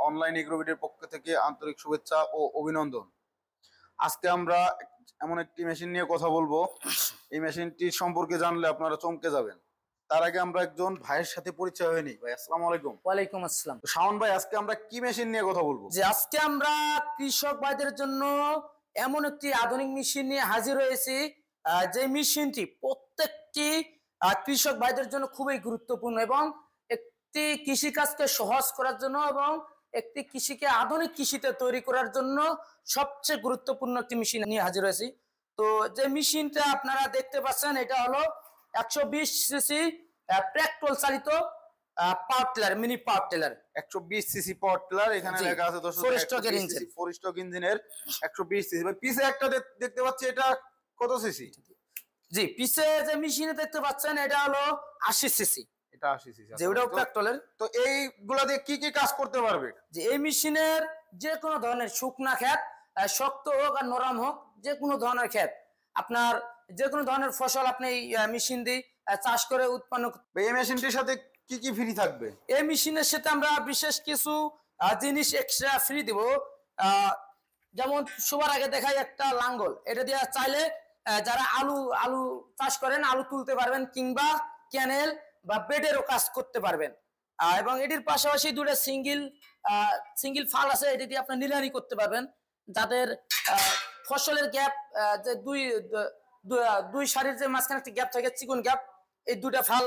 Online এগ্রোভিটের পক্ষ থেকে আন্তরিক শুভেচ্ছা ও অভিনন্দন। আজকে আমরা এমন একটি মেশিন নিয়ে কথা বলবো, এই মেশিনটির সম্পর্কে জানলে আপনারা চমকে যাবেন। তার আগে আমরা একজন ভাইয়ের সাথে পরিচয় হয়নি। ভাই আসসালামু আলাইকুম। ওয়ালাইকুম আসসালাম। শাওন ভাই, আজকে আমরা কি মেশিন নিয়ে কথা বলবো? যে আজকে আমরা কৃষক ভাইদের জন্য এমন একটি আধুনিক মেশিন নিয়ে হাজির হয়েছি, যে মেশিনটি প্রত্যেকটি কৃষক ভাইদের জন্য খুবই গুরুত্বপূর্ণ এবং একটি কৃষিকাজকে সহজ করার জন্য এবং একটি কৃষিকে আধুনিক কৃষিতে তৈরি করার জন্য সবচেয়ে গুরুত্বপূর্ণ একটি মেশিন নিয়ে হাজির হয়েছি। তো যে মেশিনটা আপনারা দেখতে পাচ্ছেন, এটা হলো 120 সিসি পেট্রোল চালিত power tiller, mini power tiller. 120 CC power tiller, এখানে লেখা আছে 4 স্ট্রোক ইঞ্জিনের 120 সিসি। ভাই পিছে একটা দেখতে পাচ্ছি, এটা কত সিসি? জি, পিছে যে মেশিনে দেখতে পাচ্ছেন এটা হলো 80 সিসি। এটা 80 সিসি, যে ওটাও পেট্রোলের। তো এইগুলা দিয়ে কি কি কাজ করতে পারবে? যে এই মেশিনের যে কোনো ধরনের শুকনা ক্ষেত, শক্ত হোক আর নরম হোক, যে কোনো ধরনের ক্ষেত, আপনার যে কোনো ধরনের ফসল আপনি মেশিন দিয়ে চাষ করে উৎপন্ন। এই মেশিনটির সাথে কি কি ফ্রি থাকবে? এই মেশিনের সাথে আমরা বিশেষ কিছু জিনিস এক্সট্রা ফ্রি দিব। যেমন সবার আগে দেখাই একটা লাঙ্গল, এটা দিয়ে চাইলে যারা আলু চাষ করেন আলু তুলতে পারবেন, কিংবা ক্যানেল বা বেডেরও কাজ করতে পারবেন। এবং এটির পাশাপাশি দুটো সিঙ্গেল ফাল আছে, এটি দিয়ে আপনি নিড়ানি করতে পারবেন। যাদের ফসলের গ্যাপ, যে দুই সারির যে মাঝখানে একটা গ্যাপ থাকে, চিকন গ্যাপ, এই দুটা ফাল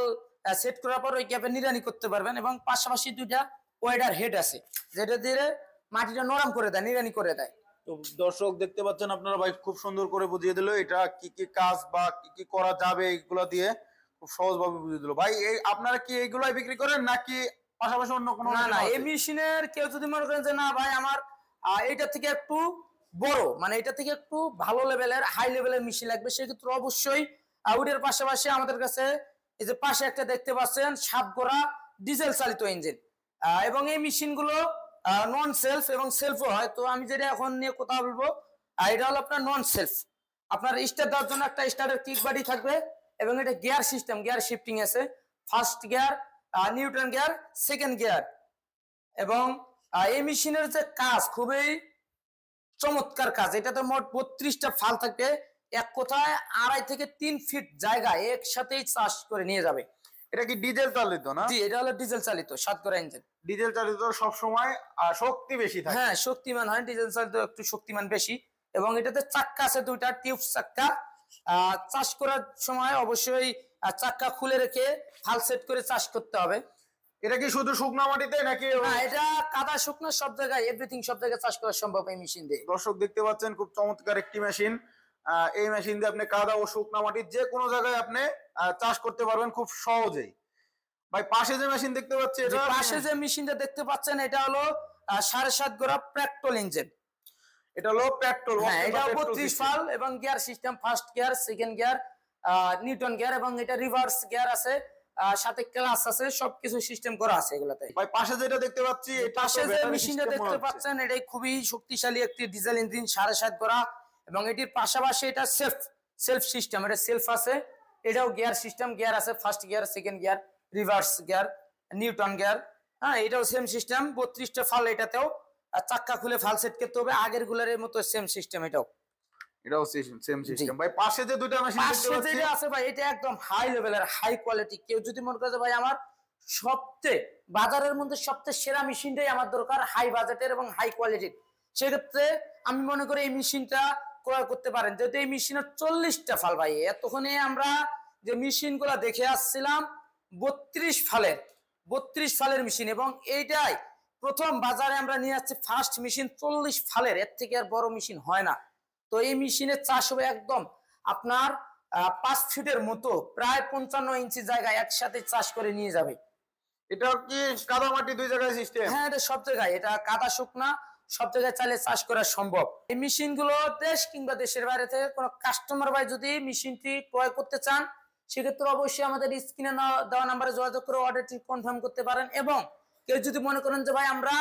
সেট করার পর ওই গ্যাপে নিড়ানি করতে পারবেন। এবং পাশাপাশি দুইটা ওয়েডার হেড আছে, যেটা দিয়ে মাটিটা নরম করে দেয়, নিড়ানি করে দেয়। তো দর্শক দেখতে পাচ্ছেন আপনারা, ভাই খুব সুন্দর করে বুঝিয়ে দিল এটা কি কি কাজ বা কি কি করা যাবে, এইগুলা দিয়ে খুব সহজভাবে বুঝিয়ে দিল। ভাই এই আপনারা কি এইগুলাই বিক্রি করেন নাকি পাশাপাশি অন্য কোনো? না, এই মেশিনের কেউ যদি মনে করেন যে না ভাই আমার এটা থেকে একটু বড়, মানে এটা থেকে একটু ভালো লেভেলের হাই লেভেলের মেশিন লাগবে, সেক্ষেত্রে অবশ্যই আউটের পাশাপাশি আমাদের কাছে এই যে পাশে একটা দেখতে পাচ্ছেন 7 গোড়া ডিজেল চালিত ইঞ্জিন, এবং এই মেশিনগুলো নন সেলফ এবং সেলফও হয়। তো আমি যেটা এখন নিয়ে কথা বলবো, এটা হলো আপনার নন সেলফ। আপনার স্টার্ট দেওয়ার জন্য একটা স্টার্টের কিক বাড়ি থাকবে, এবং এটা গিয়ার সিস্টেম, গিয়ার শিফটিং আছে, first gear, neutral gear, second gear. এবং এই মেশিনের যে কাজ খুবই চমৎকার কাজ। এটাতে মোট 32টা ফাল থাকবে, এক কথায় 2.5 থেকে 3 ফিট জায়গা একসাথেই চাষ করে নিয়ে যাবে। এটা কি ডিজেল চালিত না? জি, এটা হলো ডিজেল চালিত 7 গোড়া ইঞ্জিন। ডিজেল চালিত সব সময় শক্তি বেশি থাকে। হ্যাঁ, শক্তিমান হয়, ডিজেল চালিত একটু শক্তিমান বেশি। এবং এটাতে চাক্কা আছে, দুইটা টিউব চাক্কা। চাষ করার সময় অবশ্যই চাক্কা খুলে রেখে ফাল সেট করে চাষ করতে হবে। এটা কি শুধু শুকনো মাটিতে নাকি? না, এটা কাদা শুকনো সব জায়গায়, এভরিথিং সব জায়গায় চাষ করা সম্ভব এই মেশিন দিয়ে। দর্শক দেখতে পাচ্ছেন খুব চমৎকার একটি মেশিন। এই মেশিন দিয়ে আপনি কাদা ও শুকনো মাটির যে কোনো জায়গায় আপনি চাষ করতে পারবেন খুব সহজেই। ভাই পাশে যে মেশিন দেখতে পাচ্ছি, এটা পাশে যে মেশিনটা দেখতে পাচ্ছেন, এটা হলো 7.5 গোড়া পেট্রোল ইঞ্জিন। এটা হলো পেট্রোল। হ্যাঁ, এটা 32 ফাল এবং gear system, first gear, second gear, neutral gear, এবং এটা রিভার্স গিয়ার আছে, সাথে ক্লাস আছে, সবকিছু সিস্টেম করা আছে এগুলাতে। ভাই পাশে যেটা দেখতে পাচ্ছি, পাশে যে মেশিনটা দেখতে পাচ্ছেন, এটাই খুবই শক্তিশালী একটি ডিজেল ইঞ্জিন, 7.5 গোড়া। এবং এটির পাশাপাশি এটা সেলফ সিস্টেম, এটা সেলফ আছে, এটাও গিয়ার সিস্টেম, গিয়ার আছে, first gear, second gear, reverse gear, neutral gear. হ্যাঁ, এটাও সেম সিস্টেম, 32টা ফাল এটাতেও। চাক্কা খুলে ফাল সেট করতে হবে, আগের গুলারের মতো সেম সিস্টেম এটাও সেম সিস্টেম। ভাই পাশে যে দুটো মেশিন দেখতে পাচ্ছি, যেটা আছে ভাই, এটা একদম হাই লেভেলের, হাই কোয়ালিটি। কেউ যদি মনে করে ভাই আমার সবচেয়ে বাজারের মধ্যে সবচেয়ে সেরা মেশিনটাই আমার দরকার, হাই বাজেটের এবং হাই কোয়ালিটির, সেক্ষেত্রে আমি মনে করি এই মেশিনটা ক্রয় করতে পারেন। যেহেতু এই মেশিনের 40টা ফাল ভাই, এতক্ষণে আমরা যে মেশিন গুলা দেখে আসছিলাম 32 ফালের মেশিন, এবং এইটাই প্রথম বাজারে আমরা নিয়ে আসছি ফার্স্ট মেশিন 40 ফালের, এর থেকে আর বড় মেশিন হয় না। তো এই মেশিনের চাষ হবে একদম আপনার 5 ফিটের মতো, প্রায় 55 ইঞ্চি জায়গায় একসাথে চাষ করে নিয়ে যাবে। এটা কি কাদা মাটি দুই জায়গায় সিস্টেম? হ্যাঁ, এটা সব জায়গায়, এটা কাদা শুকনা সব জায়গায় চাইলে চাষ করা সম্ভব। এই মেশিন গুলো দেশ কিংবা দেশের বাইরে থেকে কোনো কাস্টমার ভাই যদি মেশিনটি ক্রয় করতে চান, সেক্ষেত্রে অবশ্যই আমাদের স্ক্রিনে দেওয়া নাম্বারে যোগাযোগ করে অর্ডারটি কনফার্ম করতে পারেন। এবং কেউ যদি মনে করেন যে ভাই আমরা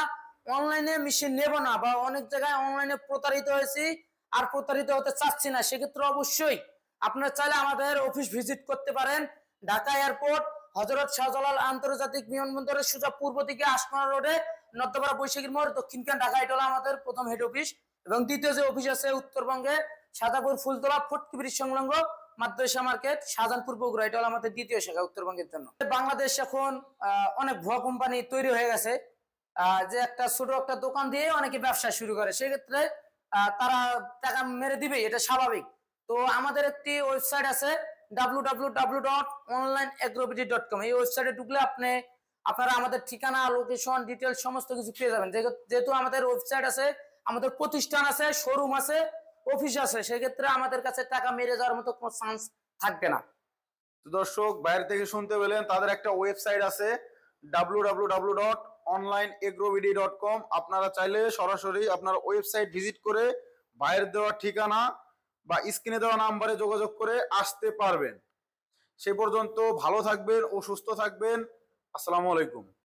অনলাইনে মেশিন নেব না, বা অনেক জায়গায় অনলাইনে প্রতারিত হয়েছি আর প্রতারিত হতে চাচ্ছি না, সেক্ষেত্রে অবশ্যই আপনারা চাইলে আমাদের অফিস ভিজিট করতে পারেন। ঢাকা এয়ারপোর্ট, হযরত শাহজালাল আন্তর্জাতিক বিমানবন্দরের সোজা পূর্ব দিকে আসমরা রোডে নর্থপাড়া বৈশাখীর মোড়, দক্ষিণখান ঢাকা। এটা হলো আমাদের প্রথম হেড অফিস। এবং দ্বিতীয় যে অফিস আছে উত্তরবঙ্গে সাদাপুর ফুলতলা ফটকি ব্রিজ সংলগ্ন মাদ্রাসা মার্কেট, শাহজাহানপুর বগুড়া। এটা হলো আমাদের দ্বিতীয় শাখা উত্তরবঙ্গের জন্য। বাংলাদেশ এখন অনেক ভুয়া কোম্পানি তৈরি হয়ে গেছে, যে একটা ছোট একটা দোকান দিয়ে অনেকে ব্যবসা শুরু করে, সেক্ষেত্রে তারা টাকা মেরে দিবে, এটা স্বাভাবিক। তো আমাদের একটি ওয়েবসাইট আছে www.onlineagrobidy.com। এই ওয়েবসাইটে ঢুকলে আপনারা আমাদের ঠিকানা, লোকেশন, ডিটেলস সমস্ত কিছু পেয়ে যাবেন। যেহেতু আমাদের ওয়েবসাইট আছে, আমাদের প্রতিষ্ঠান আছে, শোরুম আছে, অফিস আছে, সেক্ষেত্রে আমাদের কাছে টাকা মেরে যাওয়ার মতো কোনো চান্স থাকবে না। তো দর্শক, বাইরে থেকে শুনতে পেলেন, তাদের একটা ওয়েবসাইট আছে www.onlineagrobidy.com। আপনারা চাইলে সরাসরি আপনার ওয়েবসাইট ভিজিট করে বাইরের দেওয়া ঠিকানা বা স্ক্রিনে দেওয়া নাম্বারে যোগাযোগ করে আসতে পারবেন। সে পর্যন্ত ভালো থাকবেন ও সুস্থ থাকবেন। আসসালামু আলাইকুম।